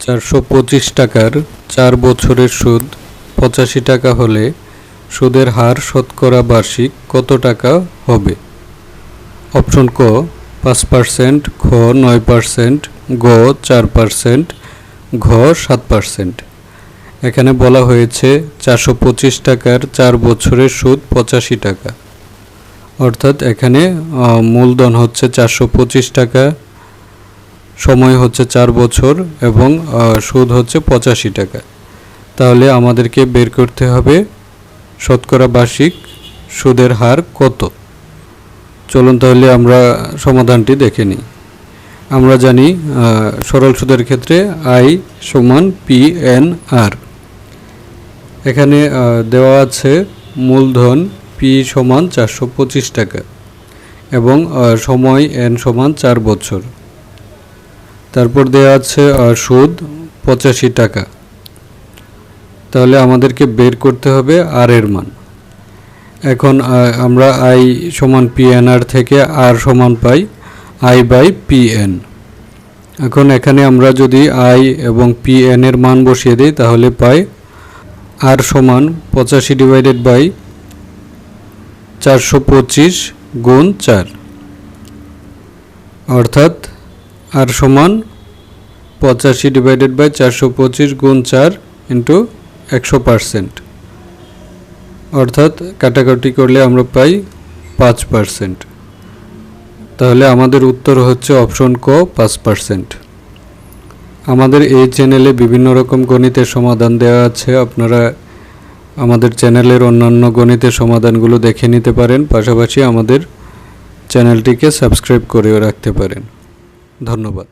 425 টাকার 4 বছরের সুদ 85 টাকা হলে সুদের হার শতকরা বার্ষিক কত টাকা হবে? অপশন ক 5%, খ 9%, গ 4%, ঘ 7%। এখানে বলা হয়েছে 425 টাকার 4 বছরের সুদ 85 টাকা, অর্থাৎ এখানে মূলধন হচ্ছে 425 টাকা, সময় হচ্ছে 4 বছর এবং সুদ হচ্ছে 85 টাকা। তাহলে আমাদেরকে বের করতে হবে শতকরা বার্ষিক সুদের হার কত। চলুন তাহলে আমরা সমাধানটি দেখে নিই। আমরা জানি সরল সুদের ক্ষেত্রে I সমান PNR। এখানে দেওয়া আছে মূলধন P সমান 425 টাকা এবং সময় N সমান 4 বছর। তারপর দেওয়া আছে সুদ 85 টাকা। তাহলে আমাদেরকে বের করতে হবে R এর মান। এখন আমরা I সমান PNR থেকে R সমান পাই I/PN। এখন এখানে আমরা যদি I এবং PN এর মান বসিয়ে দিই তাহলে পাই R সমান 85/425 গুণ 4, অর্থাৎ R সমান 85/425 গুণ 4 ইন্টু 100%, অর্থাৎ কাটাকাটি করলে আমরা পাই 5%। তাহলে আমাদের উত্তর হচ্ছে অপশন ক 5%। আমাদের এই চ্যানেলে বিভিন্ন রকম গণিতের সমাধান দেওয়া আছে, আপনারা আমাদের চ্যানেলের অন্যান্য গণিতের সমাধানগুলো দেখে নিতে পারেন, পাশাপাশি আমাদের চ্যানেলটিকে সাবস্ক্রাইব করে রাখতে পারেন। ধন্যবাদ।